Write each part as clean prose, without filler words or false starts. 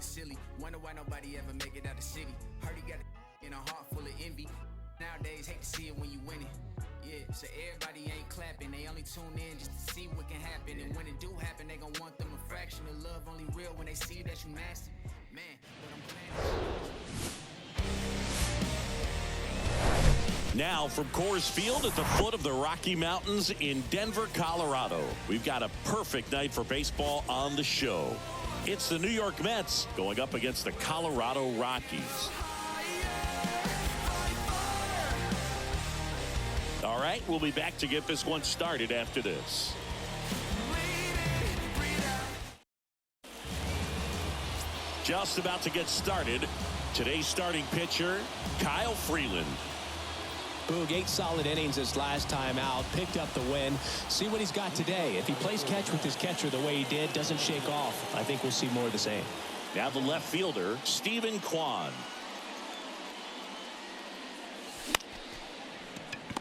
feeling silly. Wonder why nobody ever make it out the city. Heard he got a in a heart full of envy. Nowadays, hate to see it when you win it. Yeah, so everybody ain't clapping. They only tune in just to see what can happen. And when it do happen, they gon' want them a fraction of love. Only real when they see that you nasty. Man, but I'm glad. Now from Coors Field at the foot of the Rocky Mountains in Denver, Colorado, we've got a perfect night for baseball on the show. It's the New York Mets going up against the Colorado Rockies. All right, we'll be back to get this one started after this. Just about to get started. Today's starting pitcher, Kyle Freeland. Boog, 8 solid innings this last time out, picked up the win. See what he's got today. If he plays catch with his catcher the way he did, doesn't shake off, I think we'll see more of the same. Now the left fielder, Stephen Kwan.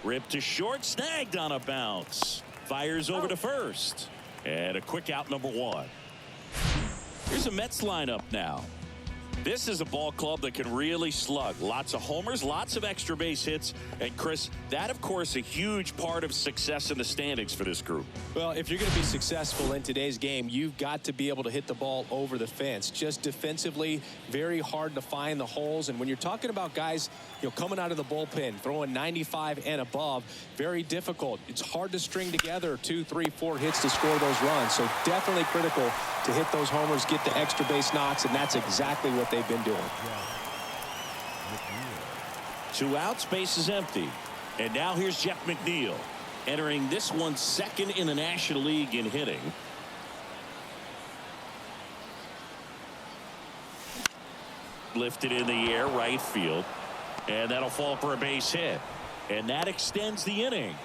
Ripped to short, snagged on a bounce. Fires over to first. And a quick out, number 1. Here's a Mets lineup now. This is a ball club that can really slug. Lots of homers, lots of extra base hits. And Chris, that of course a huge part of success in the standings for this group. Well, if you're going to be successful in today's game, you've got to be able to hit the ball over the fence. Just defensively, very hard to find the holes. And when you're talking about guys, coming out of the bullpen, throwing 95 and above, very difficult. It's hard to string together 2, 3, 4 hits to score those runs. So definitely critical to hit those homers, get the extra base knocks, and that's exactly what they've been doing. 2 outs, base is empty. And now here's Jeff McNeil, entering this one second in the National League in hitting. Lifted in the air, right field. And that'll fall for a base hit. And that extends the inning.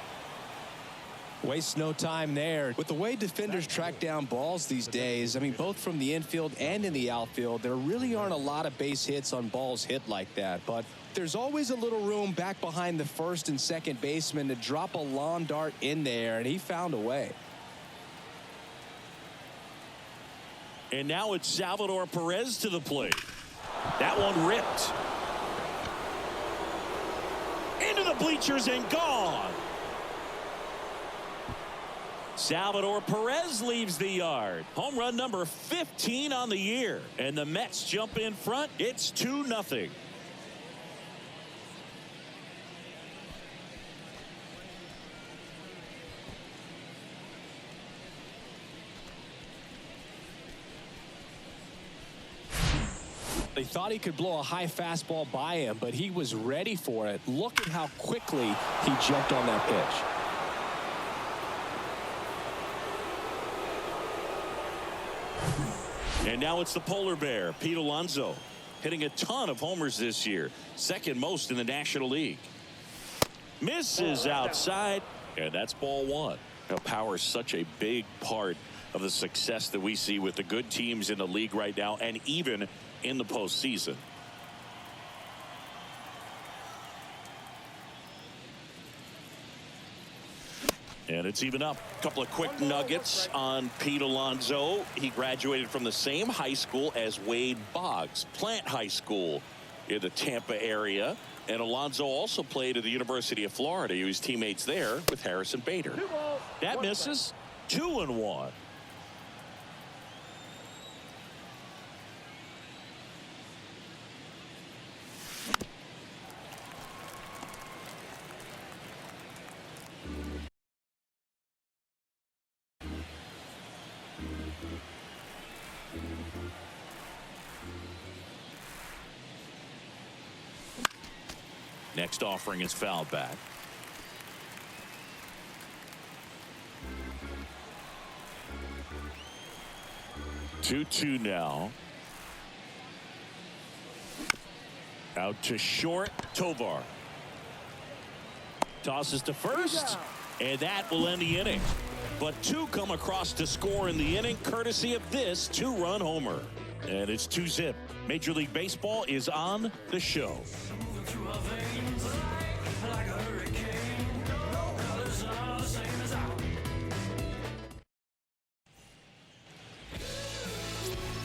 Waste no time there. With the way defenders track down balls these days, I mean, both from the infield and in the outfield, there really aren't a lot of base hits on balls hit like that. But there's always a little room back behind the first and second baseman to drop a lawn dart in there, and he found a way. And now it's Salvador Perez to the plate. That one ripped. Into the bleachers and gone. Salvador Perez leaves the yard. Home run number 15 on the year. And the Mets jump in front. It's 2-0. They thought he could blow a high fastball by him, but he was ready for it. Look at how quickly he jumped on that pitch. And now it's the polar bear, Pete Alonso, hitting a ton of homers this year, second most in the National League. Misses outside, and that's ball 1. Now, power is such a big part of the success that we see with the good teams in the league right now, and even in the postseason. And it's even up. A couple of quick nuggets on Pete Alonso. He graduated from the same high school as Wade Boggs, Plant High School in the Tampa area. And Alonso also played at the University of Florida. He was teammates there with Harrison Bader. That misses. 2-1. Next offering is fouled back. Two now. Out to short. Tovar tosses to first, and that will end the inning. But 2 come across to score in the inning, courtesy of this 2-run homer. And it's 2-zip. Major League Baseball is on the show.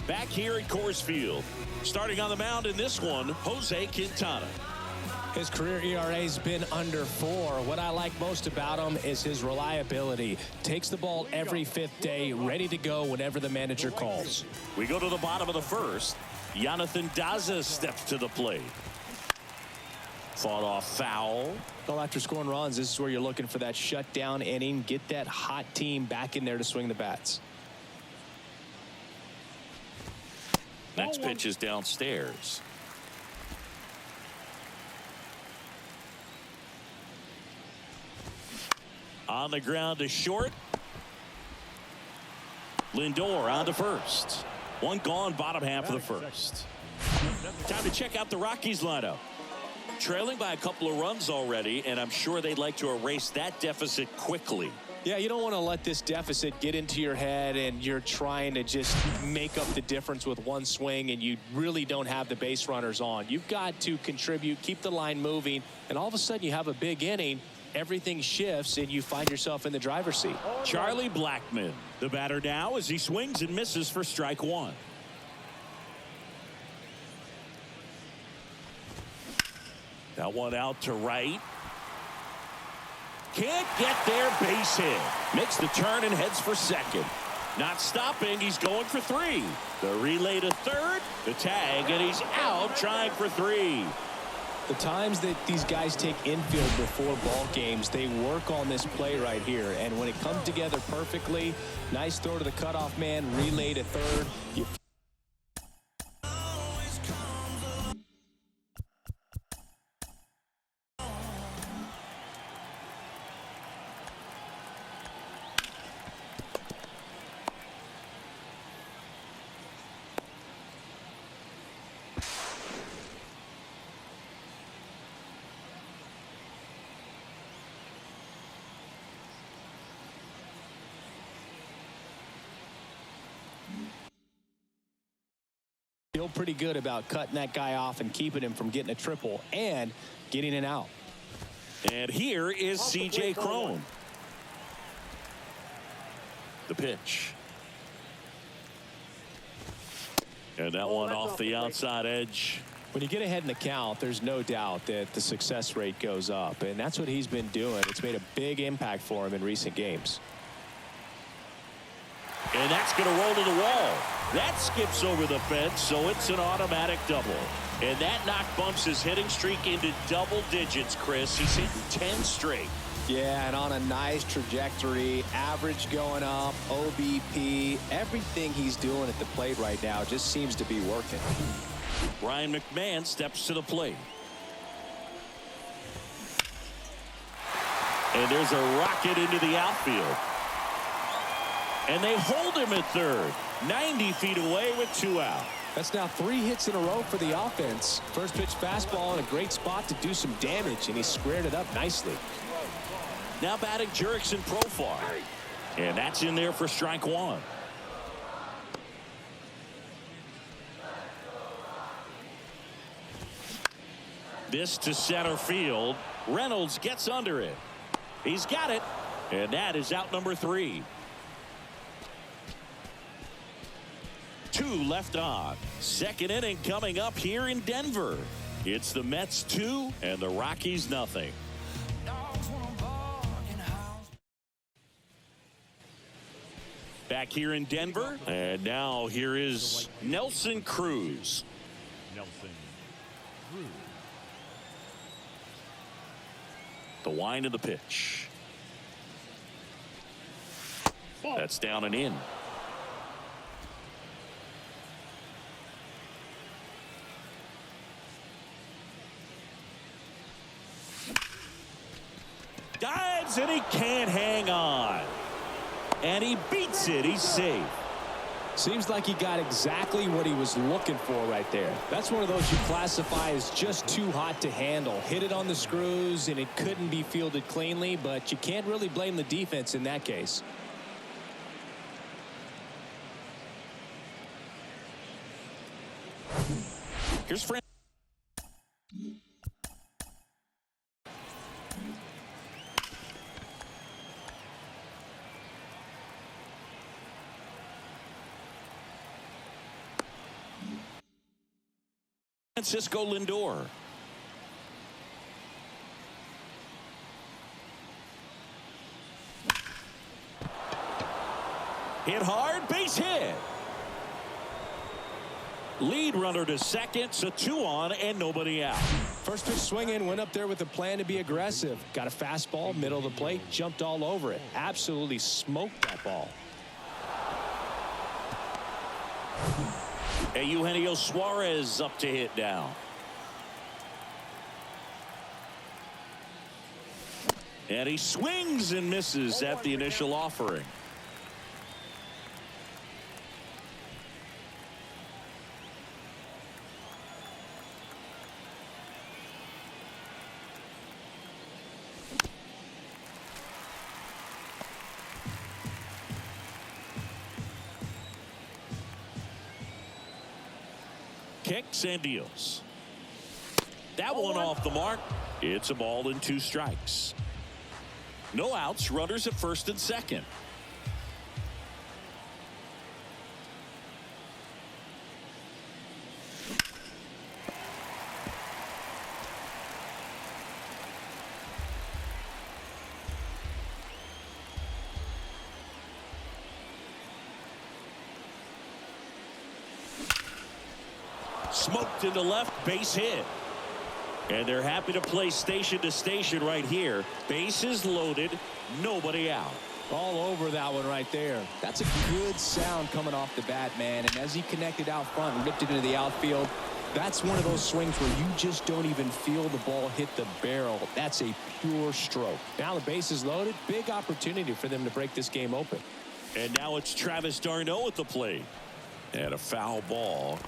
Back here at Coors Field. Starting on the mound in this one, Jose Quintana. His career ERA's been under 4. What I like most about him is his reliability. Takes the ball every 5th day, ready to go whenever the manager calls. We go to the bottom of the first. Jonathan Daza steps to the plate. Fought off foul. Well, after scoring runs, this is where you're looking for that shutdown inning. Get that hot team back in there to swing the bats. Next pitch is downstairs. On the ground to short. Lindor on to first. One gone, bottom half of the first. Time to check out the Rockies lineup. Trailing by a couple of runs already, and I'm sure they'd like to erase that deficit quickly. Yeah, you don't want to let this deficit get into your head and you're trying to just make up the difference with one swing and you really don't have the base runners on. You've got to contribute, keep the line moving, and all of a sudden you have a big inning. Everything shifts and you find yourself in the driver's seat. Charlie Blackmon, the batter now, as he swings and misses for strike one. That one out to right. Can't get there, base hit. Makes the turn and heads for second. Not stopping, he's going for 3. The relay to third, the tag, and he's out trying for 3. The times that these guys take infield before ball games, they work on this play right here. And when it comes together perfectly, nice throw to the cutoff man, relay to third. Feel pretty good about cutting that guy off and keeping him from getting a triple and getting an out. And here is C.J. Cron. The pitch. And that one off the outside edge. When you get ahead in the count, there's no doubt that the success rate goes up, and that's what he's been doing. It's made a big impact for him in recent games. And that's going to roll to the wall. That skips over the fence, so it's an automatic double. And that knock bumps his hitting streak into double digits, Chris. He's hitting 10 straight. Yeah, and on a nice trajectory, average going up, OBP, everything he's doing at the plate right now just seems to be working. Ryan McMahon steps to the plate. And there's a rocket into the outfield. And they hold him at third. 90 feet away with 2 out. That's now 3 hits in a row for the offense. First pitch fastball in a great spot to do some damage, and he squared it up nicely. Now batting Jurickson Profar. And that's in there for strike one. This to center field. Reynolds gets under it. He's got it. And that is out number 3. 2 left on. Second inning coming up here in Denver. It's the Mets 2 and the Rockies nothing. Back here in Denver, and now here is Nelson Cruz. The wind of the pitch. That's down and in. Dives and he can't hang on. And he beats it. He's safe. Seems like he got exactly what he was looking for right there. That's one of those you classify as just too hot to handle. Hit it on the screws and it couldn't be fielded cleanly, but you can't really blame the defense in that case. Here's Fran. Francisco Lindor. Hit hard, base hit. Lead runner to second, so 2 on and nobody out. First pitch swinging, went up there with a plan to be aggressive. Got a fastball, middle of the plate, jumped all over it. Absolutely smoked that ball. Eugenio Suarez up to hit now. And he swings and misses at the initial offering. Kicks and deals. That one off the mark. It's a ball and 2 strikes. No outs, runners at first and second. Smoked into left, base hit. And they're happy to play station to station right here. Bases loaded, nobody out. All over that one right there. That's a good sound coming off the bat, man. And as he connected out front and ripped it into the outfield, that's one of those swings where you just don't even feel the ball hit the barrel. That's a pure stroke. Now the base is loaded. Big opportunity for them to break this game open. And now it's Travis d'Arnaud at the plate. And a foul ball.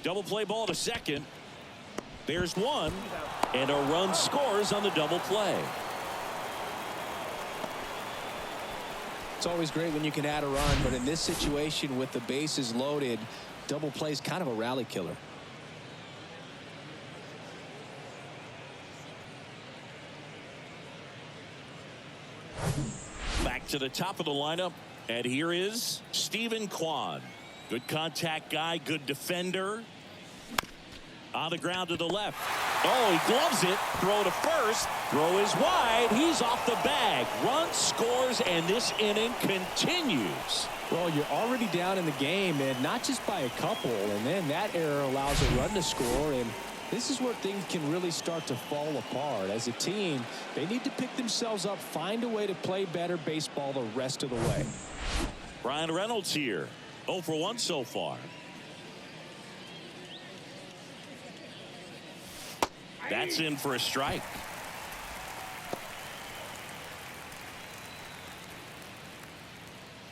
Double play ball to second. There's one, and a run scores on the double play. It's always great when you can add a run, but in this situation with the bases loaded, double play is kind of a rally killer. Back to the top of the lineup, and here is Steven Kwan. Good contact guy, good defender. On the ground to the left. Oh, he gloves it. Throw to first. Throw is wide. He's off the bag. Run scores, and this inning continues. Well, you're already down in the game, and not just by a couple. And then that error allows a run to score, and this is where things can really start to fall apart. As a team, they need to pick themselves up, find a way to play better baseball the rest of the way. Brian Reynolds here. 0 for 1 so far. That's in for a strike.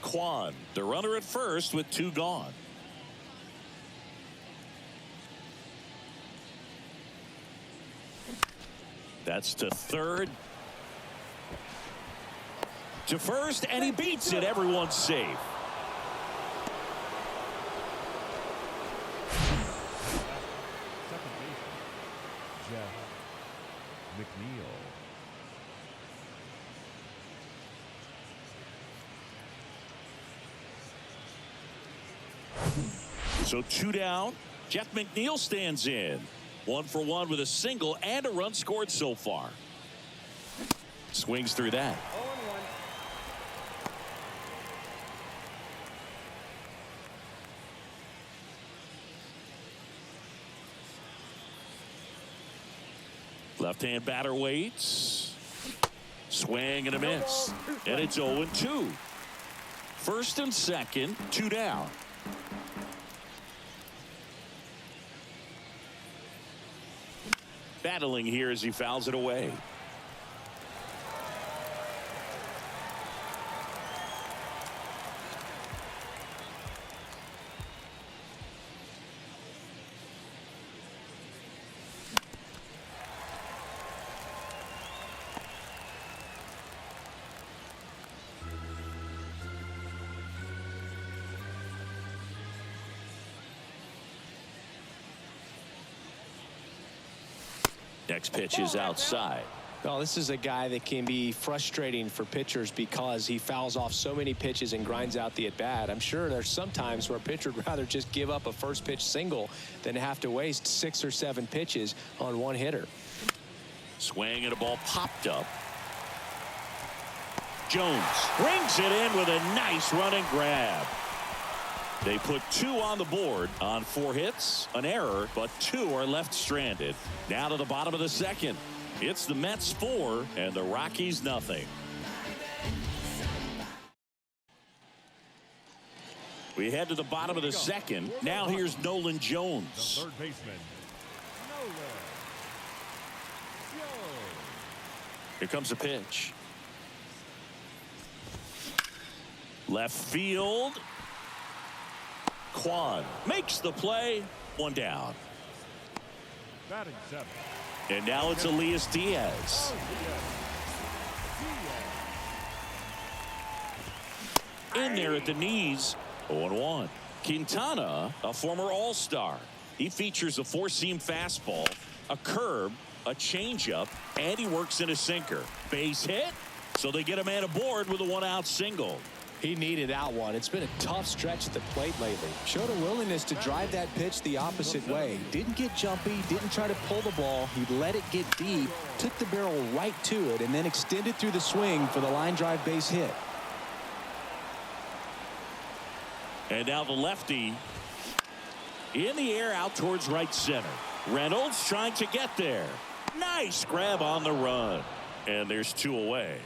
Kwan, the runner at first with 2 gone. That's to third. To first, and he beats it. Everyone's safe. So 2 down. Jeff McNeil stands in. 1 for 1 with a single and a run scored so far. Swings through that. Left-hand batter waits. Swing and a miss. And it's 0-2. First and second, 2 down. Battling here as he fouls it away. Next pitch is outside. Well, this is a guy that can be frustrating for pitchers because he fouls off so many pitches and grinds out the at-bat. I'm sure there's some times where a pitcher would rather just give up a first pitch single than have to waste 6 or 7 pitches on one hitter. Swing and a ball popped up. Jones brings it in with a nice running grab. They put 2 on the board on 4 hits, an error, but 2 are left stranded. Now to the bottom of the second. It's the Mets 4 and the Rockies nothing. We head to the bottom of the second. Now here's Nolan Jones. The third baseman, Nolan Jones. Here comes a pitch. Left field. Kwan makes the play. 1 down. Batting 7th. And now it's Elias Diaz. In there at the knees. 0-1. Quintana, a former All-Star. He features a 4-seam fastball, a curve, a changeup, and he works in a sinker. Base hit, so they get a man aboard with a 1-out single. He needed that one. It's been a tough stretch at the plate lately. Showed a willingness to drive that pitch the opposite way. Didn't get jumpy, didn't try to pull the ball. He let it get deep, took the barrel right to it, and then extended through the swing for the line drive base hit. And now the lefty in the air out towards right center. Reynolds trying to get there. Nice grab on the run. And there's 2 away.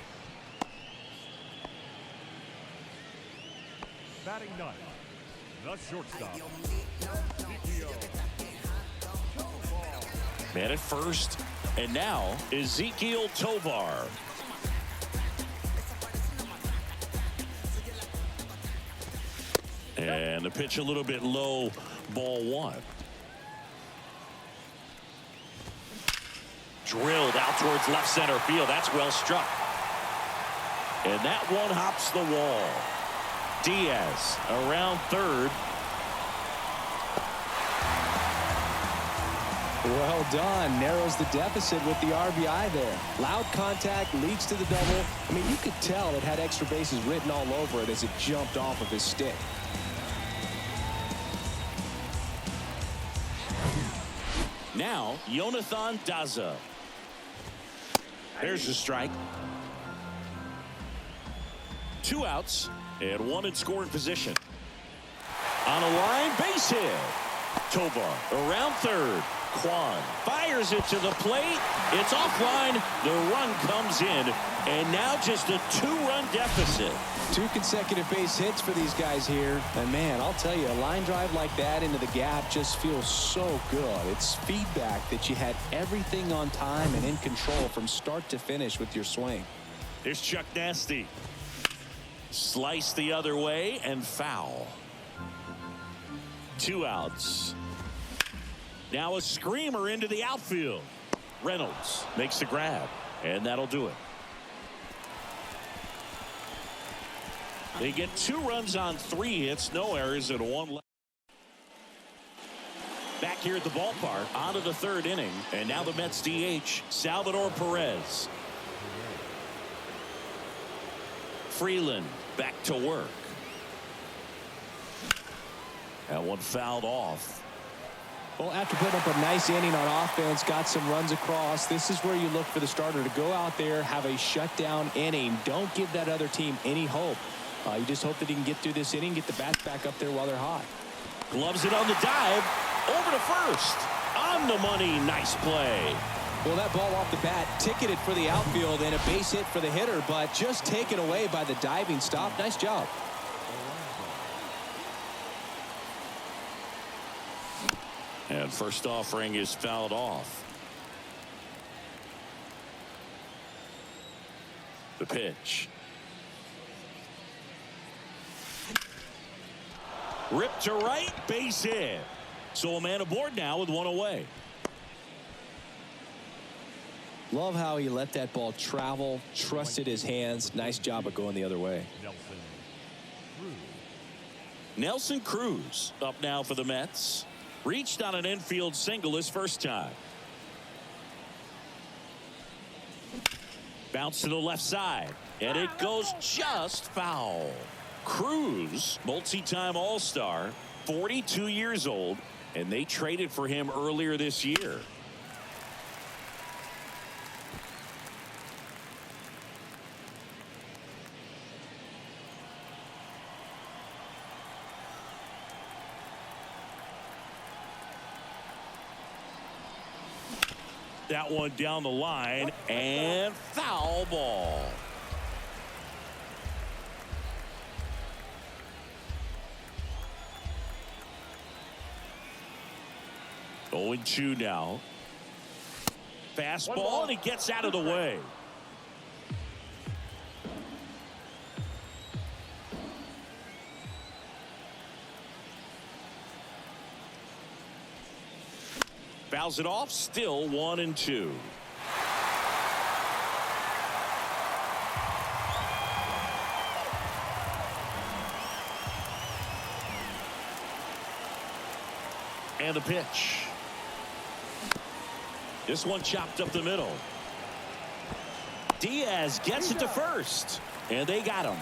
Batting 9th, the shortstop. Man at first. And now Ezequiel Tovar. And the pitch a little bit low, ball 1. Drilled out towards left center field. That's well struck. And that one hops the wall. Diaz around third. Well done. Narrows the deficit with the RBI there. Loud contact leads to the double. I mean, you could tell it had extra bases written all over it as it jumped off of his stick. Now, Jonathan Daza. There's the strike. 2 outs and 1 in scoring position. On a line, base hit. Tovar around third. Kwan fires it to the plate. It's offline. The run comes in. And now just a 2-run deficit. 2 consecutive base hits for these guys here. And man, I'll tell you, a line drive like that into the gap just feels so good. It's feedback that you had everything on time and in control from start to finish with your swing. Here's Chuck Nasty. Slice the other way and foul. 2 outs. Now a screamer into the outfield. Reynolds makes the grab, and that'll do it. They get 2 runs on 3 hits, no errors, and 1 left. Back here at the ballpark, on to the 3rd inning, and now the Mets DH, Salvador Perez. Freeland back to work. That one fouled off. Well, after putting up a nice inning on offense, got some runs across, this is where you look for the starter to go out there, have a shutdown inning. Don't give that other team any hope. You just hope that he can get through this inning, get the bats back up there while they're hot. Gloves it on the dive. Over to first. On the money. Nice play. Well, that ball off the bat ticketed for the outfield and a base hit for the hitter, but just taken away by the diving stop. Nice job. And first offering is fouled off. The pitch. Ripped to right, base hit. So a man aboard now with 1 away. Love how he let that ball travel, trusted his hands. Nice job of going the other way. Nelson Cruz up now for the Mets. Reached on an infield single his first time. Bounce to the left side, and it goes just foul. Cruz, multi-time All-Star, 42 years old, and they traded for him earlier this year. That one down the line, and foul ball. Oh, 0-2 now. Fastball, and he gets out of the way. Fouls it off, still 1-2. And the pitch. This one chopped up the middle. Diaz gets it to first, and they got him.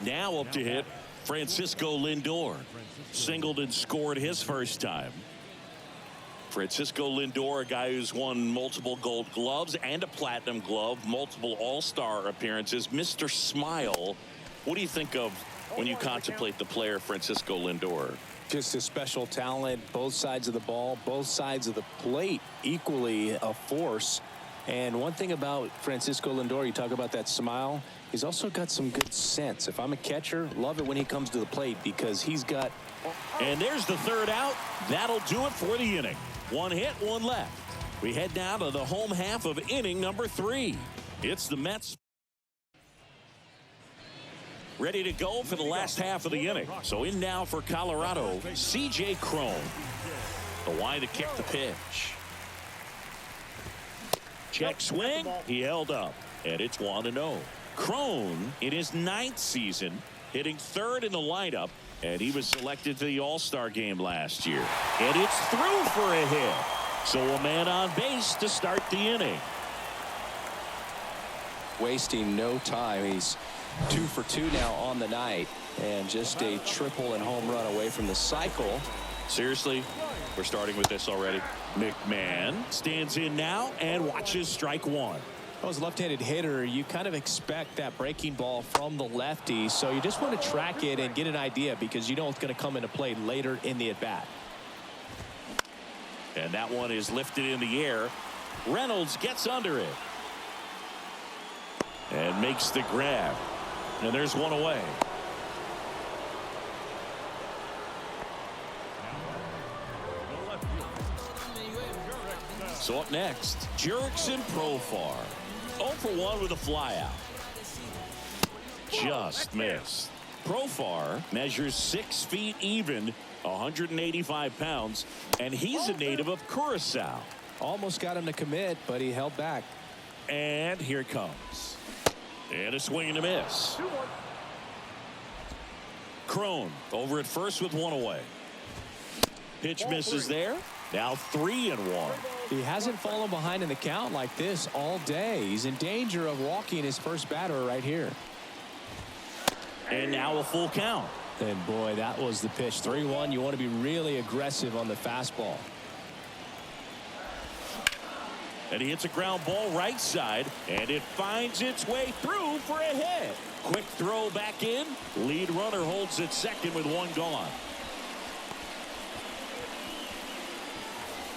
Now up to hit Francisco Lindor. Singled and scored his first time. Francisco Lindor, a guy who's won multiple Gold Gloves and a Platinum Glove, multiple All-Star appearances. Mr. Smile, what do you think of when you contemplate the player Francisco Lindor? Just a special talent, both sides of the ball, both sides of the plate, equally a force. And one thing about Francisco Lindor, you talk about that smile, he's also got some good sense. If I'm a catcher, love it when he comes to the plate because he's got... And there's the third out. That'll do it for the inning. One hit, one left. We head now to the home half of inning number 3. It's the Mets ready to go for the last half of the inning. So in now for Colorado, C.J. Cron. The line to kick the pitch. Check swing. He held up. And it's 1-0. Cron, in his 9th season, hitting 3rd in the lineup. And he was selected to the All-Star game last year. And it's through for a hit. So a man on base to start the inning. Wasting no time. He's 2 for 2 now on the night, and just a triple and home run away from the cycle. Seriously, we're starting with this already. McMahon stands in now and watches strike one. As a left-handed hitter, you kind of expect that breaking ball from the lefty, so you just want to track it and get an idea because you know it's going to come into play later in the at-bat. And that one is lifted in the air. Reynolds gets under it and makes the grab. And there's one away. So up next, Jurickson Profar. 0 for 1 with a flyout. Just missed. Profar measures 6 feet even, 185 pounds, and he's a native of Curacao. Almost got him to commit, but he held back. And here it comes. And a swing and a miss. Cron over at first with one away. Pitch misses there. Now 3-1. He hasn't fallen behind in the count like this all day. He's in danger of walking his first batter right here. And now a full count. And boy, that was the pitch. 3-1. You want to be really aggressive on the fastball. And he hits a ground ball right side, and it finds its way through for a hit. Quick throw back in. Lead runner holds at second with one gone.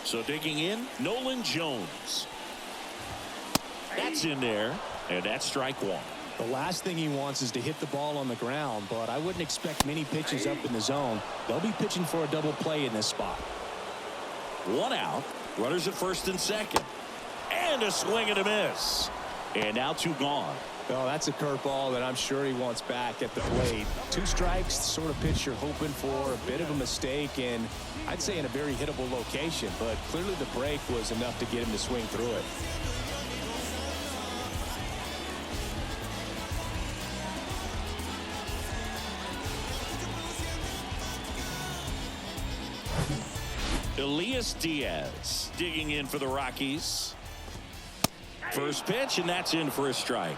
So digging in, Nolan Jones. That's in there, and that's strike one. The last thing he wants is to hit the ball on the ground, but I wouldn't expect many pitches up in the zone. They'll be pitching for a double play in this spot. One out. Runners at first and second. And a swing and a miss. And now 2 gone. Oh, that's a curveball that I'm sure he wants back at the plate. 2 strikes, sort of pitch you're hoping for. A bit of a mistake, and I'd say in a very hittable location, but clearly the break was enough to get him to swing through it. Elias Diaz digging in for the Rockies. First pitch, and that's in for a strike.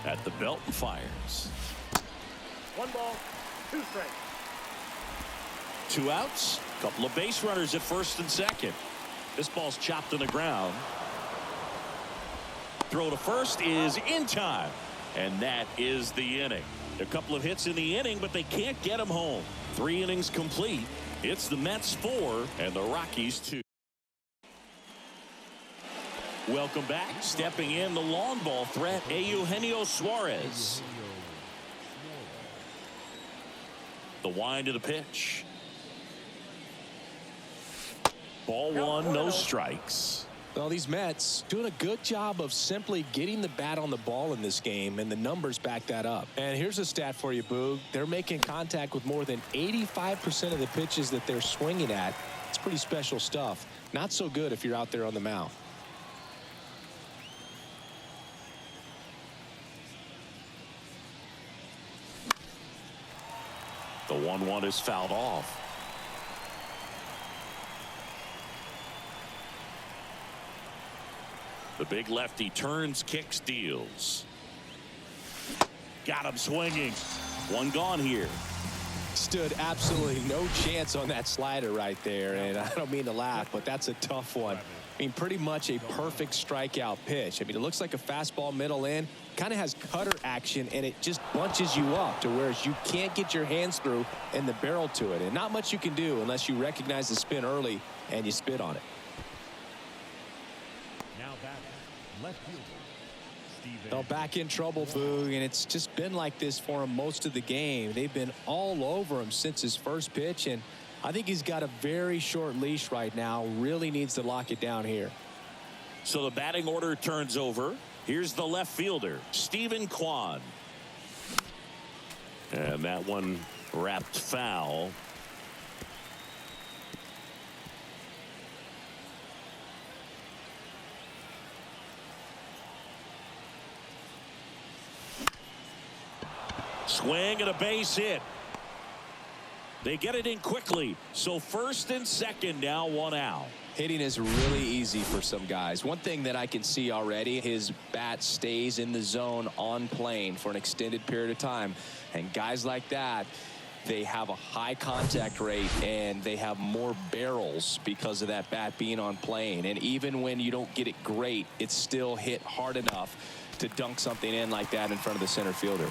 At the belt and fires. 1 ball, 2 strikes. 2 outs. Couple of base runners at first and second. This ball's chopped to the ground. Throw to first is in time. And that is the inning. A couple of hits in the inning, but they can't get him home. 3 innings complete. It's the Mets 4 and the Rockies 2. Welcome back. Stepping in the long ball threat, Eugenio Suarez. The wind of the pitch. Ball 1, no strikes. Well, these Mets doing a good job of simply getting the bat on the ball in this game, and the numbers back that up. And here's a stat for you, Boog. They're making contact with more than 85% of the pitches that they're swinging at. It's pretty special stuff. Not so good if you're out there on the mound. The 1-1 is fouled off. The big lefty turns, kicks, deals. Got him swinging. 1 gone here. Stood absolutely no chance on that slider right there, and I don't mean to laugh, but that's a tough one. I mean, pretty much a perfect strikeout pitch. I mean, it looks like a fastball middle in, kind of has cutter action, and it just bunches you up to where you can't get your hands through and the barrel to it, and not much you can do unless you recognize the spin early and you spit on it. Now batting, left fielder, Steven. Well, back in trouble, Boog, and it's just been like this for him most of the game. They've been all over him since his first pitch, and I think he's got a very short leash right now. Really needs to lock it down here. So the batting order turns over. Here's the left fielder, Steven Kwan. And that one wrapped foul. Swing and a base hit. They get it in quickly. So first and second, now 1 out. Hitting is really easy for some guys. One thing that I can see already, his bat stays in the zone on plane for an extended period of time. And guys like that, they have a high contact rate and they have more barrels because of that bat being on plane. And even when you don't get it great, it's still hit hard enough to dunk something in like that in front of the center fielder.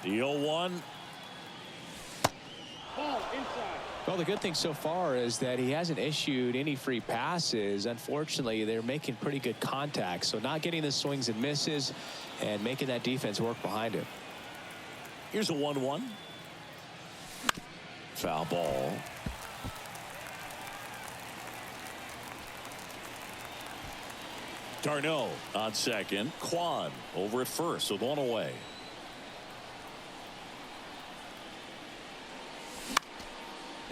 The 0-1. Well, the good thing so far is that he hasn't issued any free passes. Unfortunately, they're making pretty good contact, so not getting the swings and misses and making that defense work behind him. Here's a 1-1. Foul ball. Darno on second. Kwan over at first with 1 away.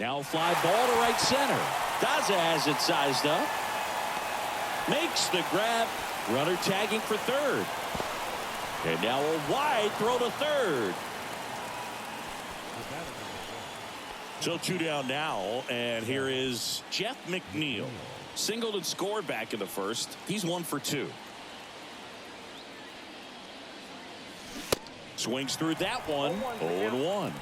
Now fly ball to right center. Daza has it sized up. Makes the grab. Runner tagging for third. And now a wide throw to third. So 2 down now, and here is Jeff McNeil. Singled and scored back in the first. He's 1 for 2. Swings through that one. 0-1.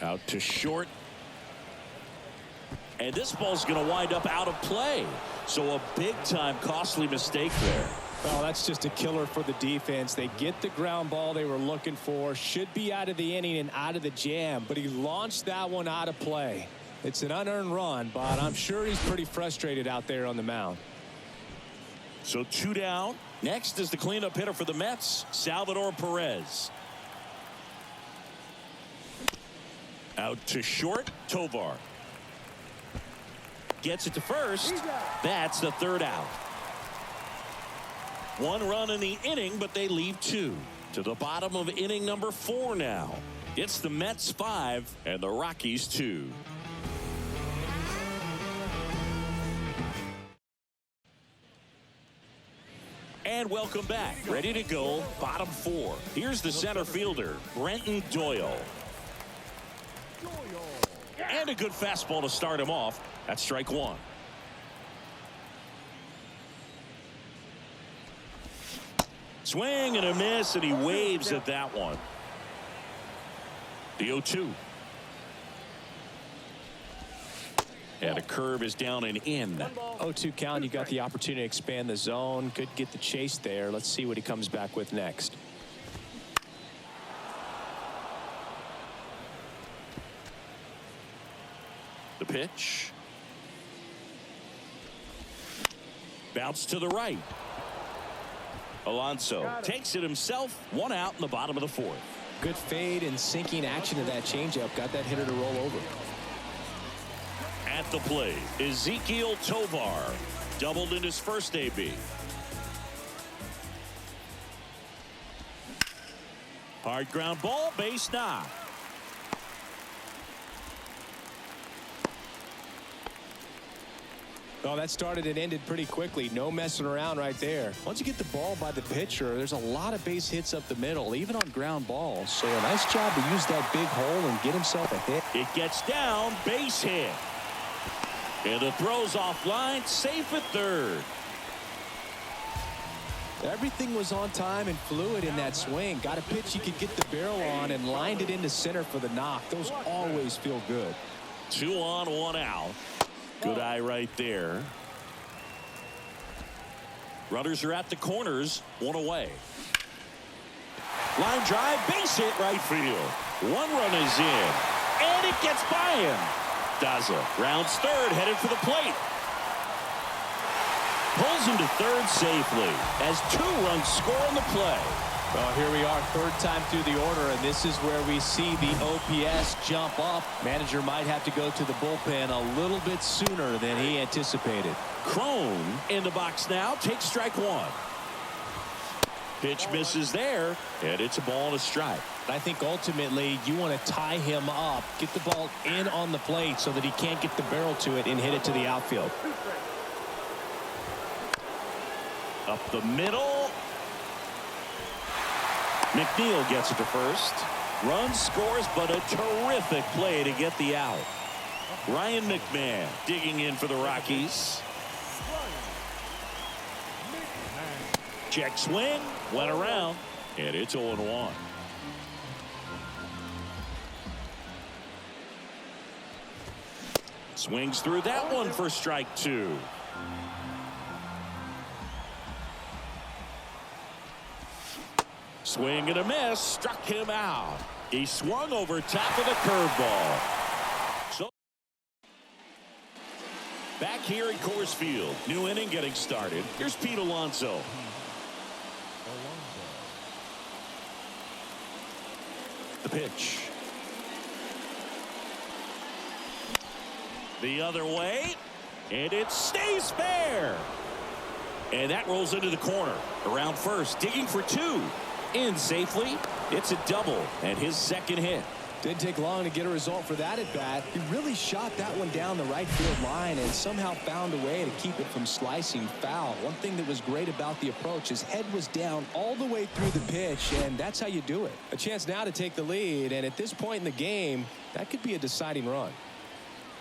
Out to short. And this ball's going to wind up out of play. So a big-time costly mistake there. Well, that's just a killer for the defense. They get the ground ball they were looking for. Should be out of the inning and out of the jam. But he launched that one out of play. It's an unearned run, but I'm sure he's pretty frustrated out there on the mound. So 2 down. Next is the cleanup hitter for the Mets, Salvador Perez. Out to short, Tovar. gets it to first. That's the third out. 1 run in the inning, but they leave 2. To the bottom of inning number 4 now. It's the Mets 5 and the Rockies 2. And welcome back. Ready to go. Bottom 4. Here's the center fielder, Brenton Doyle. And a good fastball to start him off. That's strike 1. Swing and a miss, and he waves at that one. The 0-2. And a curve is down and in. 0-2 count. You got the opportunity to expand the zone. Could get the chase there. Let's see what he comes back with next. The pitch. Bounce to the right. Alonso takes it himself. 1 out in the bottom of the 4th. Good fade and sinking action to that changeup. Got that hitter to roll over. At the plate, Ezequiel Tovar. Doubled in his first AB. Hard ground ball, base knock. Oh, that started and ended pretty quickly. No messing around right there. Once you get the ball by the pitcher, there's a lot of base hits up the middle, even on ground balls. So a nice job to use that big hole and get himself a hit. It gets down, base hit. And the throw's offline, safe at third. Everything was on time and fluid in that swing. Got a pitch you could get the barrel on and lined it into center for the knock. Those always feel good. 2 on, 1 out. Good eye right there. Runners are at the corners. 1 away. Line drive, base hit right field. 1 run is in. And it gets by him. Daza rounds third, headed for the plate. Pulls him to third safely as 2 runs score in the play. Well, here we are, third time through the order, and this is where we see the OPS jump up. Manager might have to go to the bullpen a little bit sooner than he anticipated. Crone in the box now, takes strike 1. Pitch misses there, and it's a ball and a strike. I think ultimately you want to tie him up, get the ball in on the plate so that he can't get the barrel to it and hit it to the outfield. Up the middle. McNeil gets it to first. Run scores, but a terrific play to get the out. Ryan McMahon digging in for the Rockies. Check swing, went around, and it's 0-1. Swings through that one for strike 2. Swing and a miss, struck him out. He swung over top of the curveball. So back here at Coors Field, new inning getting started. Here's Pete Alonso. The pitch. The other way, and it stays fair. And that rolls into the corner. Around first, digging for 2. In safely. It's a double and his second hit. Didn't take long to get a result for that at bat. He really shot that one down the right field line and somehow found a way to keep it from slicing foul. One thing that was great about the approach, his head was down all the way through the pitch, and that's how you do it. A chance now to take the lead, and at this point in the game, that could be a deciding run.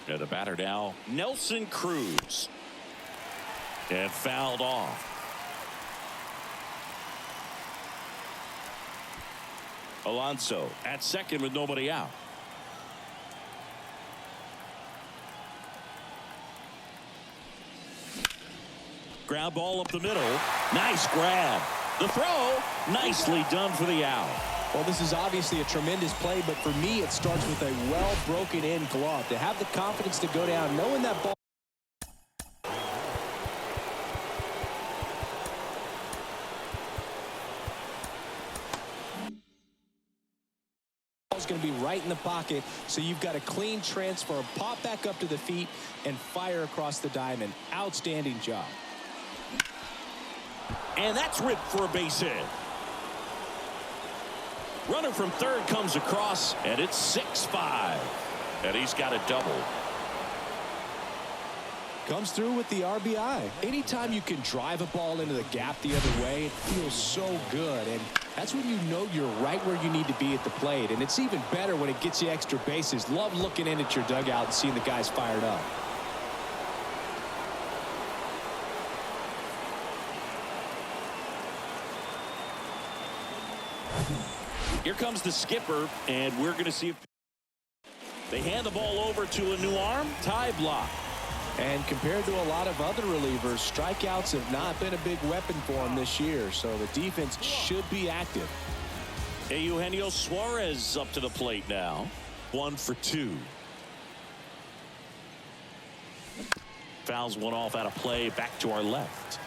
And the batter now, Nelson Cruz. And fouled off. Alonso at second with nobody out. Ground ball up the middle. Nice grab. The throw, nicely done for the out. Well, this is obviously a tremendous play, but for me, it starts with a well broken in glove. To have the confidence to go down, knowing that ball going to be right in the pocket, so you've got a clean transfer, pop back up to the feet, and fire across the diamond. Outstanding job. And that's ripped for a base hit. Runner from third comes across, and it's 6-5. And he's got a double. Comes through with the RBI. Anytime you can drive a ball into the gap the other way, it feels so good. And that's when you know you're right where you need to be at the plate. And it's even better when it gets you extra bases. Love looking in at your dugout and seeing the guys fired up. Here comes the skipper, and we're going to see if they hand the ball over to a new arm. Tie block. And compared to a lot of other relievers, strikeouts have not been a big weapon for him this year, so the defense should be active. Eugenio Suarez up to the plate now. 1 for 2. Fouls one off out of play, back to our left.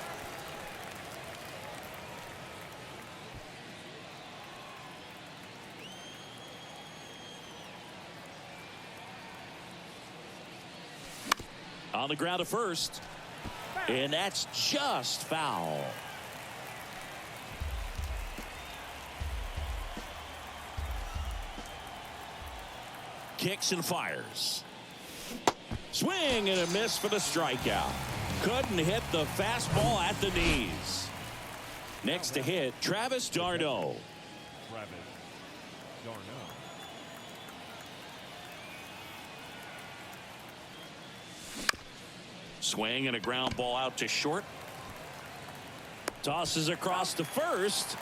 On the ground to first, and that's just foul. Kicks and fires. Swing and a miss for the strikeout. Couldn't hit the fastball at the knees. Next to hit, Travis d'Arnaud. Travis d'Arnaud. Swing and a ground ball out to short. Tosses across to first.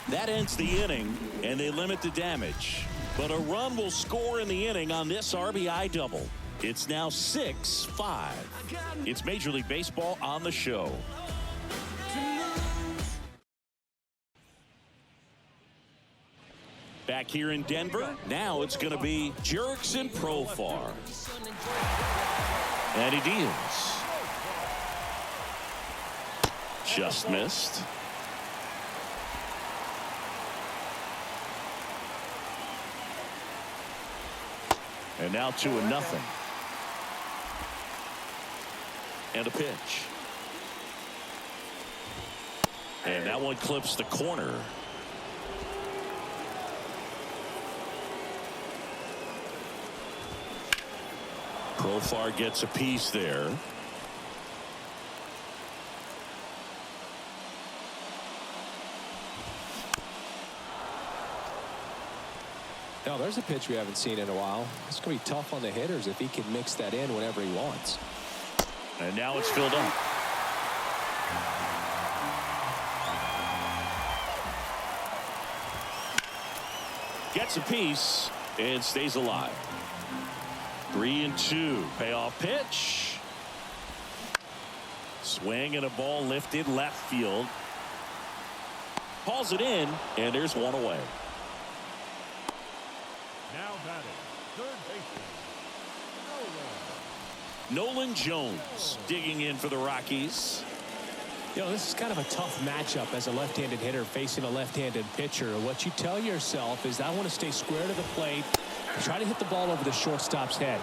That ends the inning, and they limit the damage. But a run will score in the inning on this RBI double. It's now 6-5. It's Major League Baseball on the show. Back here in Denver, now it's going to be Jurickson Profar. And he deals. Just missed. And now 2-0. And a pitch. And that one clips the corner. Profar gets a piece there. Now, there's a pitch we haven't seen in a while. It's going to be tough on the hitters if he can mix that in whenever he wants. And now it's filled up. Gets a piece and stays alive. 3-2. Payoff pitch. Swing and a ball lifted left field. Hauls it in, and there's one away. Now batting, third baseman, Nolan Jones digging in for the Rockies. You know, this is kind of a tough matchup as a left-handed hitter facing a left-handed pitcher. What you tell yourself is, I want to stay square to the plate, try to hit the ball over the shortstop's head.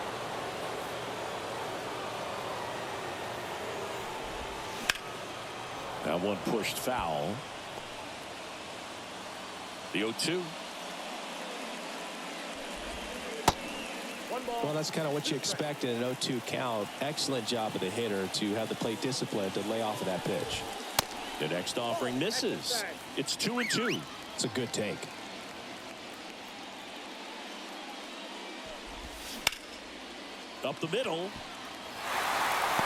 That one pushed foul. The 0-2. Well, that's kind of what you expect in an 0-2 count. Excellent job of the hitter to have the plate discipline to lay off of that pitch. The next offering misses. It's 2-2. It's a good take. Up the middle.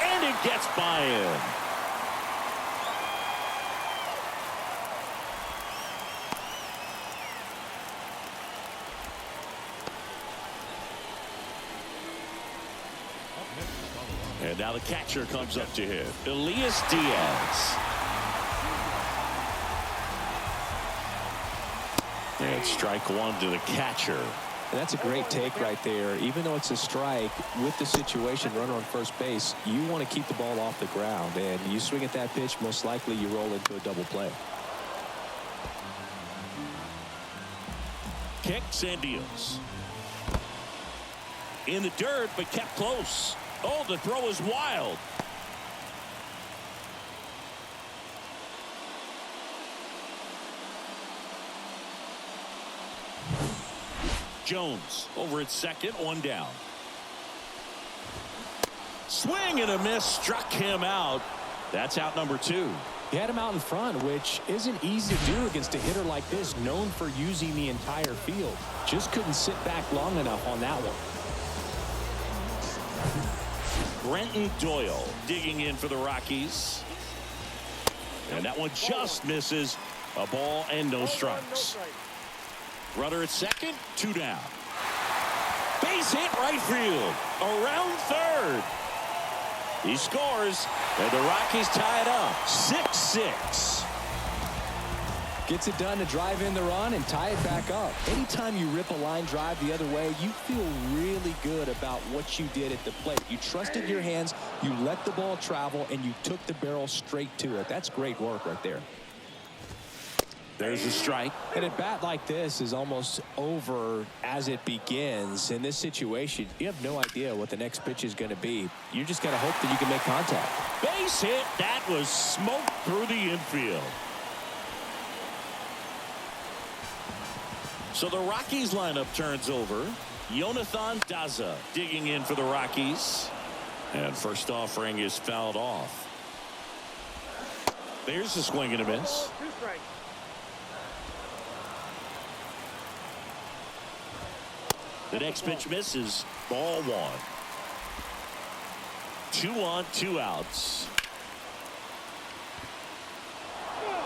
And it gets by him. And now the catcher comes up to hit. Elias Diaz. And strike one to the catcher. And that's a great take right there. Even though it's a strike, with the situation, runner on first base, you want to keep the ball off the ground. And you swing at that pitch, most likely you roll into a double play. kicks and deals. In the dirt, but kept close. Oh, the throw is wild. Jones over at second, one down. Swing and a miss, struck him out. That's out number 2. He had him out in front, which isn't easy to do against a hitter like this, known for using the entire field. Just couldn't sit back long enough on that one. Brenton Doyle digging in for the Rockies. And that one just misses. A ball and no strikes. Runner at second, 2 down. Base hit right field. Around third. He scores, and the Rockies tie it up 6-6. Gets it done to drive in the run and tie it back up. Anytime you rip a line drive the other way, you feel really good about what you did at the plate. You trusted your hands, you let the ball travel, and you took the barrel straight to it. That's great work right there. There's a strike. And a bat like this is almost over as it begins. In this situation, you have no idea what the next pitch is going to be. You just got to hope that you can make contact. Base hit. That was smoked through the infield. So the Rockies lineup turns over. Jonathan Daza digging in for the Rockies. And first offering is fouled off. There's a swing and a miss. The next pitch misses. Ball 1. 2 on, 2 outs.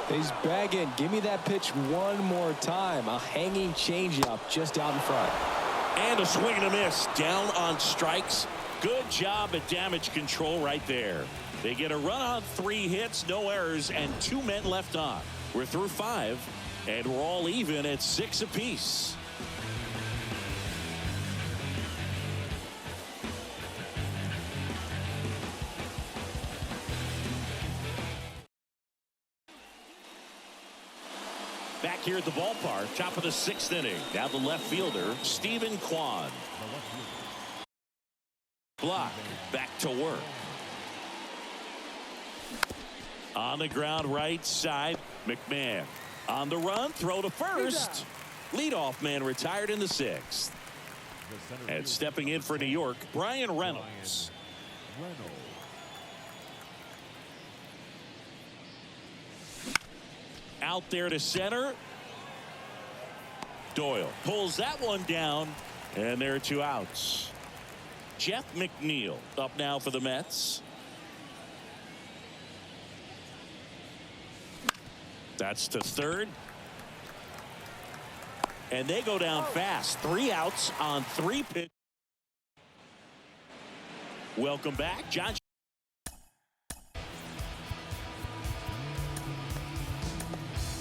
He's begging. Give me that pitch one more time. A hanging changeup just out in front. And a swing and a miss. Down on strikes. Good job at damage control right there. They get a run on 3 hits, no errors, and 2 men left on. We're through 5, and we're all even at 6 apiece. Back here at the ballpark, top of the 6th inning. Now the left fielder, Stephen Kwan. Block, back to work. On the ground right side, McMahon. On the run, throw to first. Leadoff man retired in the 6th. And stepping in for New York, Brian Reynolds. Out there to center. Doyle pulls that one down, and there are 2 outs. Jeff McNeil up now for the Mets. That's to third. And they go down fast. 3 outs on 3 pitches. Welcome back, John.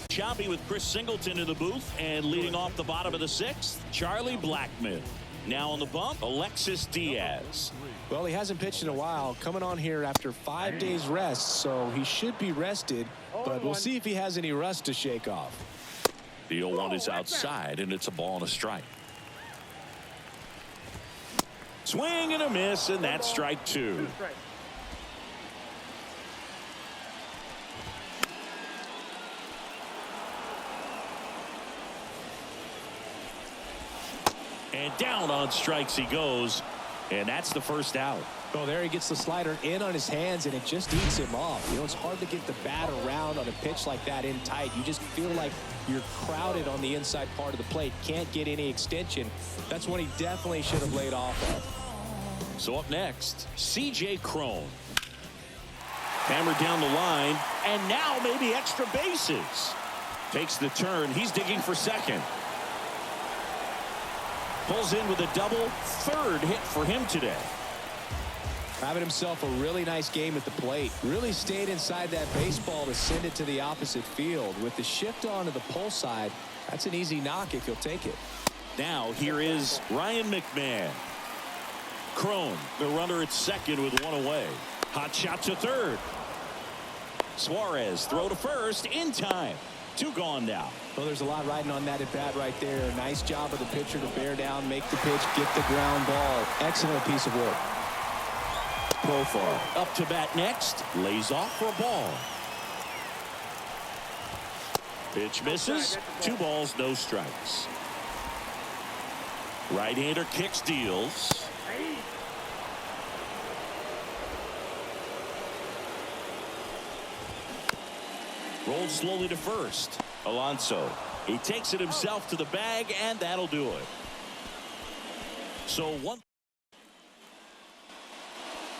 Choppy with Chris Singleton in the booth, and leading off the bottom of the 6th, Charlie Blackmon. Now on the bump, Alexis Diaz. Well, he hasn't pitched in a while, coming on here after 5 days rest, so he should be rested, but we'll see if he has any rust to shake off. The 0-1 is outside, and it's a ball and a strike. Swing and a miss, and that's strike 2. And down on strikes he goes, and that's the first out. Oh, there he gets the slider in on his hands, and it just eats him off. You know, it's hard to get the bat around on a pitch like that in tight. You just feel like you're crowded on the inside part of the plate. Can't get any extension. That's what he definitely should have laid off of. So up next, C.J. Cron. Hammered down the line, and now maybe extra bases. Takes the turn. He's digging for second. Pulls in with a double. 3rd hit for him today. Having himself a really nice game at the plate. Really stayed inside that baseball to send it to the opposite field. With the shift onto the pull side, that's an easy knock if you'll take it. Now here is Ryan McMahon. Cron, the runner at second with 1 away. Hot shot to 3rd. Suarez throw to first in time. Two gone now. Well, there's a lot riding on that at bat right there. Nice job of the pitcher to bear down, make the pitch, get the ground ball. Excellent piece of work. Profar up to bat next. Lays off for a ball. Pitch misses. 2 balls, no strikes. Right-hander kicks, deals. Rolls slowly to first. Alonso. He takes it himself to the bag, and that'll do it. So one.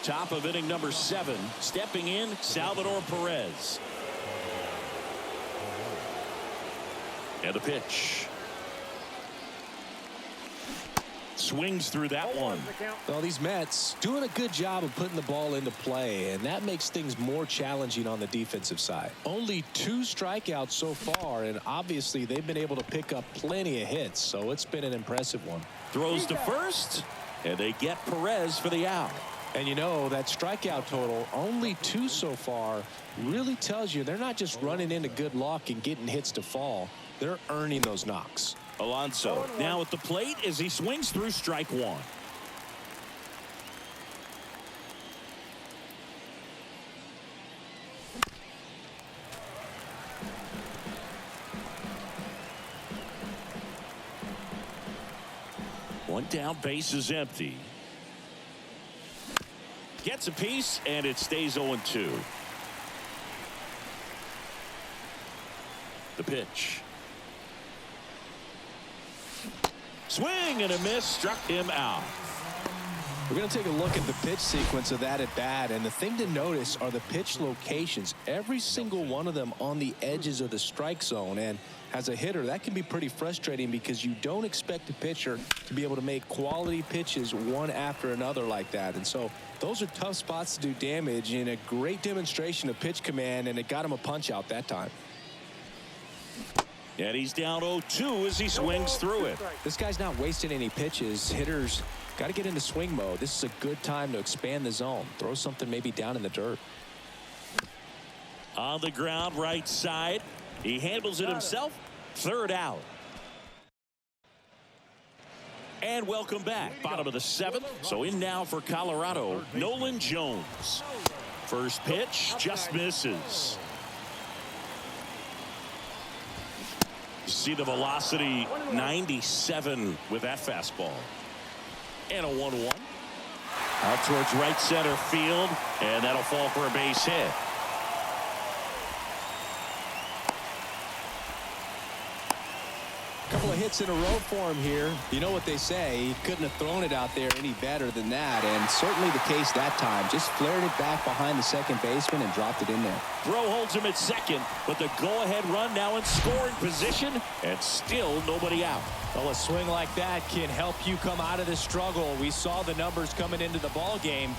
Top of inning number 7. Stepping in, Salvador Perez. And the pitch. Swings through that one. Well, these Mets doing a good job of putting the ball into play, and that makes things more challenging on the defensive side. Only 2 strikeouts so far, and obviously they've been able to pick up plenty of hits, so it's been an impressive one. Throws to first, and they get Perez for the out. And you know, that strikeout total, only 2 so far, really tells you they're not just running into good luck and getting hits to fall. They're earning those knocks. Alonso now at the plate as he swings through strike 1. One down, base is empty. Gets a piece, and it stays 0-2. The pitch. Swing and a miss, struck him out. We're going to take a look at the pitch sequence of that at bat, and the thing to notice are the pitch locations. Every single one of them on the edges of the strike zone, and as a hitter, that can be pretty frustrating because you don't expect a pitcher to be able to make quality pitches one after another like that. And so those are tough spots to do damage, and a great demonstration of pitch command, and it got him a punch out that time. And he's down 0-2 as he swings through it. This guy's not wasting any pitches. Hitters got to get into swing mode. This is a good time to expand the zone. Throw something maybe down in the dirt. On the ground, right side. He handles it himself. 3rd out. And welcome back. Bottom of the 7th. So in now for Colorado, Nolan Jones. First pitch just misses. You see the velocity 97 with that fastball. And a 1-1. Out towards right center field, and that'll fall for a base hit. Couple of hits in a row for him here. You know what they say, he couldn't have thrown it out there any better than that, and certainly the case that time. Just flared it back behind the second baseman and dropped it in there. Throw holds him at second, but the go-ahead run now in scoring position, and still nobody out. Well, a swing like that can help you come out of the struggle. We saw the numbers coming into the ball game,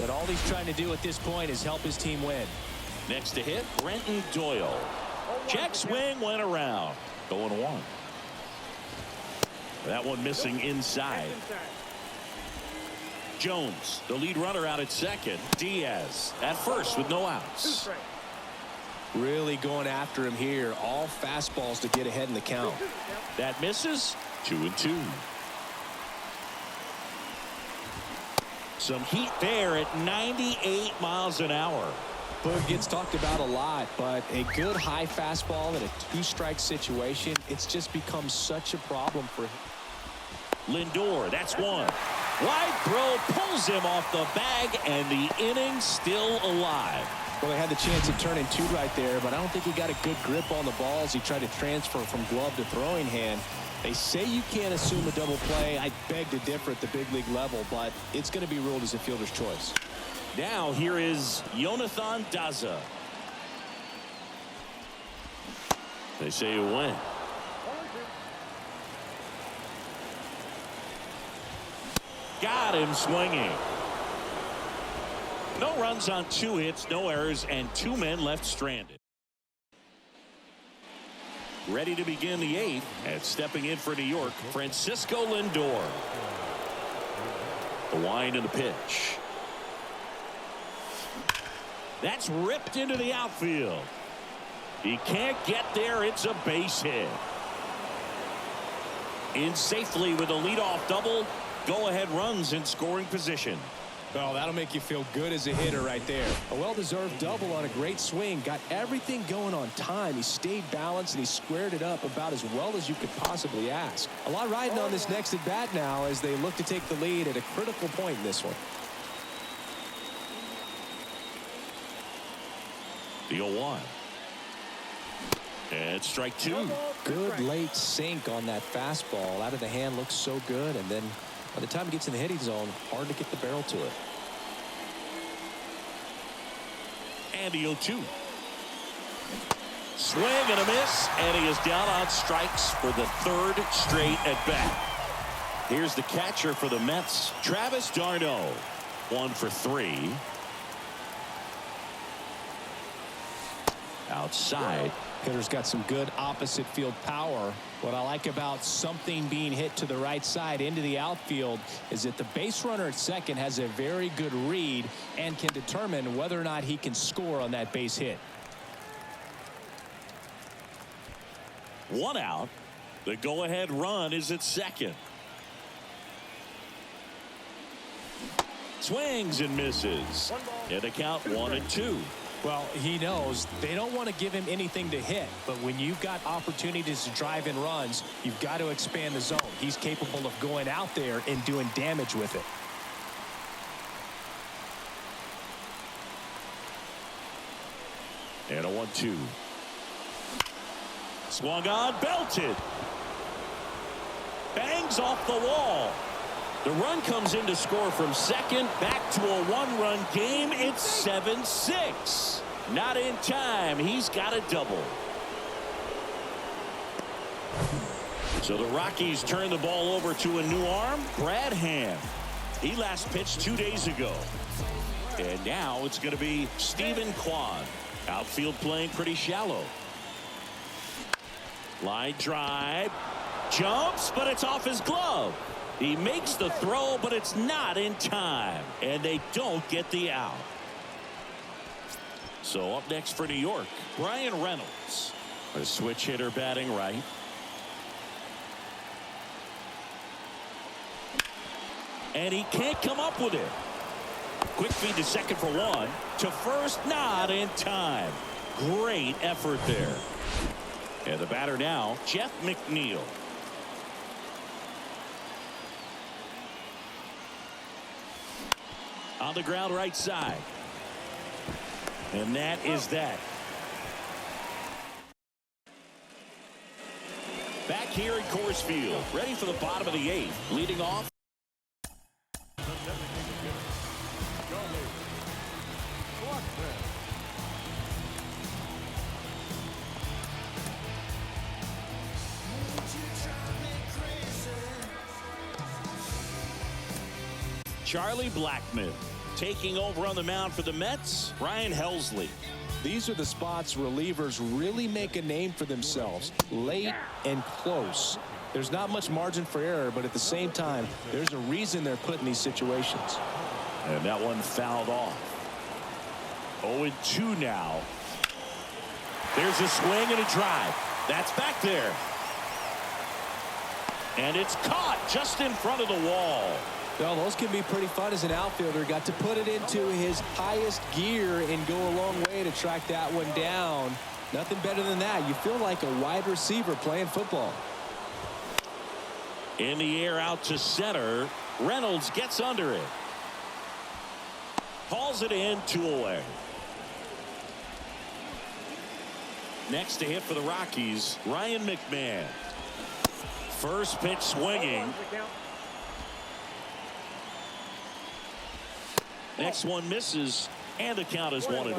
but all he's trying to do at this point is help his team win. Next to hit, Brenton Doyle. Check swing went around. 0-1. That one missing inside. Jones, the lead runner, out at second. Diaz at first with no outs. Really going after him here. All fastballs to get ahead in the count. That misses. 2-2. Some heat there at 98 miles an hour. Boog gets talked about a lot, but a good high fastball in a 2-strike situation, it's just become such a problem for him. Lindor, that's one. Wide throw pulls him off the bag, and the inning still alive. Well, they had the chance of turning 2 right there, but I don't think he got a good grip on the ball as he tried to transfer from glove to throwing hand. They say you can't assume a double play. I beg to differ at the big league level, but it's going to be ruled as a fielder's choice. Now here is Jonathan Daza. They say you win. Got him swinging. No runs on 2 hits, no errors, and 2 men left stranded. Ready to begin the 8th, and stepping in for New York, Francisco Lindor. The wind and the pitch. That's ripped into the outfield. He can't get there. It's a base hit. In safely with a leadoff double. Go-ahead runs in scoring position. Well, that'll make you feel good as a hitter right there. A well-deserved double on a great swing. Got everything going on time. He stayed balanced and he squared it up about as well as you could possibly ask. A lot riding on this next at-bat now as they look to take the lead at a critical point in this one. The 0-1. And strike two. Good late sink on that fastball. Out of the hand, looks so good. And then by the time it gets in the hitting zone, hard to get the barrel to it. And the 0-2. Swing and a miss. And he is down on strikes for the third straight at bat. Here's the catcher for the Mets, Travis d'Arnaud. 1 for 3. Outside. Hitter's got some good opposite field power. What I like about something being hit to the right side into the outfield is that the base runner at second has a very good read and can determine whether or not he can score on that base hit. 1 out. The go-ahead run is at second. Swings and misses. And the count 1-2. Well, he knows they don't want to give him anything to hit, but when you've got opportunities to drive in runs, you've got to expand the zone. He's capable of going out there and doing damage with it. And a 1-2. Swung on, belted. Bangs off the wall. The run comes in to score from second. Back to a 1-run game. It's 7-6. Not in time. He's got a double. So the Rockies turn the ball over to a new arm, Brad Hand. He last pitched 2 days ago. And now it's going to be Stephen Kwan. Outfield playing pretty shallow. Line drive. Jumps, but it's off his glove. He makes the throw, but it's not in time. And they don't get the out. So up next for New York, Brian Reynolds. A switch hitter batting right. And he can't come up with it. Quick feed to second for 1. To first, not in time. Great effort there. And the batter now, Jeff McNeil. On the ground right side. And that is that. Back here at Coors Field, ready for the bottom of the 8th. Leading off. Charlie Blackmon taking over on the mound for the Mets, Ryan Helsley. These are the spots relievers really make a name for themselves. Late and close. There's not much margin for error, but at the same time, there's a reason they're put in these situations. And that one fouled off. 0-2 now. There's a swing and a drive. That's back there. And it's caught just in front of the wall. Well, those can be pretty fun as an outfielder. Got to put it into his highest gear and go a long way to track that one down. Nothing better than that. You feel like a wide receiver playing football. In the air out to center. Reynolds gets under it. Hauls it in, 2 away. Next to hit for the Rockies, Ryan McMahon. First pitch swinging. Next one misses, and the count is 1-1.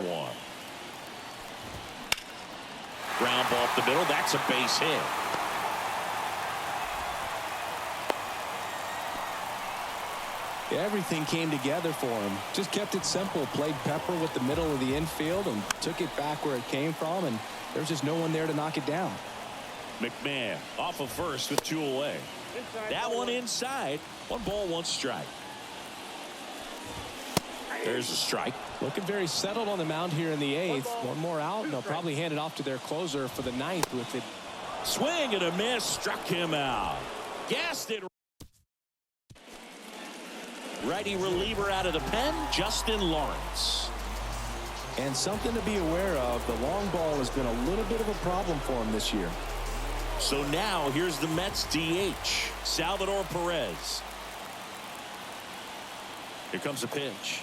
Ground ball up the middle. That's a base hit. Everything came together for him. Just kept it simple. Played pepper with the middle of the infield and took it back where it came from, and there's just no one there to knock it down. McMahon off of first with 2 away. That one inside. 1 ball, 1 strike. There's a strike. Looking very settled on the mound here in the 8th. One more out, and they'll probably hand it off to their closer for the 9th with it. Swing and a miss. Struck him out. Gassed it. Righty reliever out of the pen, Justin Lawrence. And something to be aware of, the long ball has been a little bit of a problem for him this year. So now here's the Mets DH, Salvador Perez. Here comes a pitch.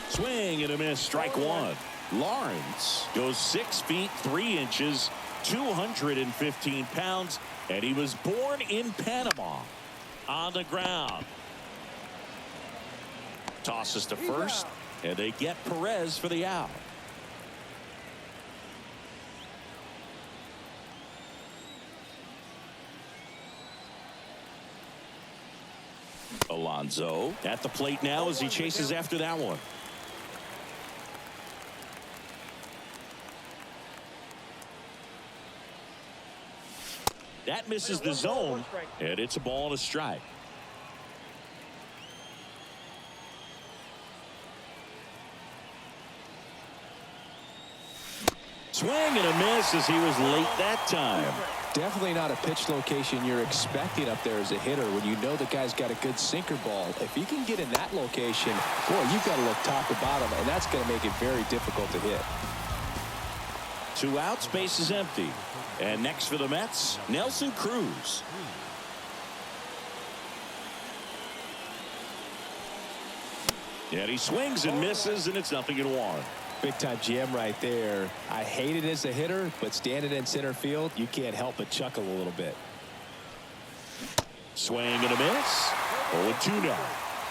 Swing and a miss, strike one. Lawrence goes 6 feet 3 inches, 215 pounds, and he was born in Panama. On the ground. Tosses to first, and they get Perez for the out. Alonso at the plate now as he chases after that one. That misses the zone, and it's a ball and a strike. Swing and a miss as he was late that time. Definitely not a pitch location you're expecting up there as a hitter when you know the guy's got a good sinker ball. If he can get in that location, boy, you've got to look top to bottom, and that's going to make it very difficult to hit. 2 outs, base is empty. And next for the Mets, Nelson Cruz. And he swings and misses, and it's 0-1. Big time jam right there. I hate it as a hitter, but standing in center field, you can't help but chuckle a little bit. Swing and a miss. 0-2 now.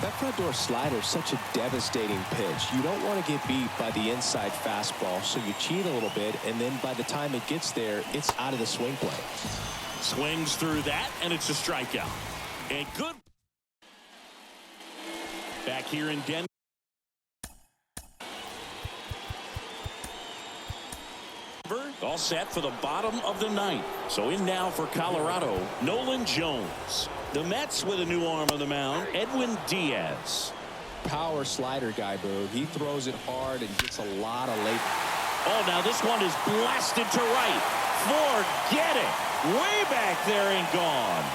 That front door slider is such a devastating pitch. You don't want to get beat by the inside fastball, so you cheat a little bit, and then by the time it gets there, it's out of the swing play. Swings through that, and it's a strikeout. And good. Back here in Denver. All set for the bottom of the 9th. So in now for Colorado, Nolan Jones. The Mets with a new arm on the mound, Edwin Diaz. Power slider guy, Boo. He throws it hard and gets a lot of late. Oh, now this one is blasted to right. Forget it. Way back there and gone.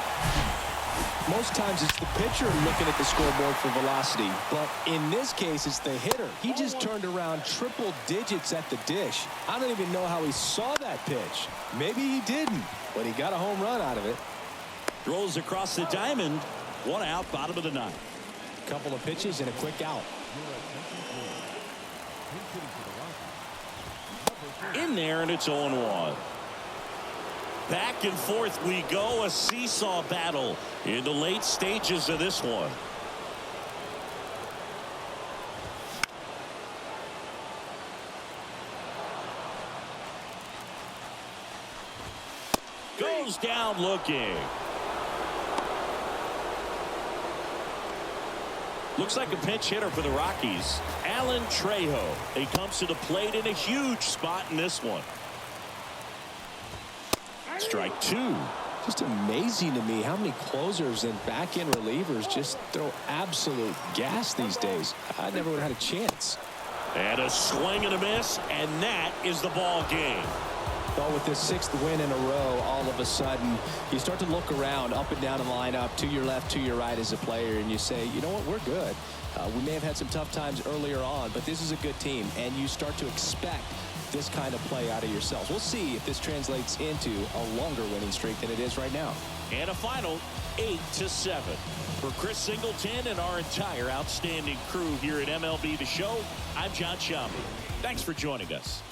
Most times it's the pitcher looking at the scoreboard for velocity, but in this case it's the hitter. He just turned around triple digits at the dish. I don't even know how he saw that pitch. Maybe he didn't, but he got a home run out of it. Throws across the diamond. 1 out, bottom of the 9th. Couple of pitches and a quick out. In there, and it's 0-1. Back and forth we go, a seesaw battle in the late stages of this one. Goes down looking. Looks like a pinch hitter for the Rockies. Alan Trejo. He comes to the plate in a huge spot in this one. Strike 2. Just amazing to me how many closers and back-end relievers just throw absolute gas these days. I never would have had a chance. And a swing and a miss, and that is the ball game. Well, with this 6th win in a row, all of a sudden, you start to look around up and down the lineup, to your left, to your right as a player, and you say, you know what, we're good. We may have had some tough times earlier on, but this is a good team, and you start to expect this kind of play out of yourselves. We'll see if this translates into a longer winning streak than it is right now. And a final 8-7. For Chris Singleton and our entire outstanding crew here at MLB The Show, I'm John Shambi. Thanks for joining us.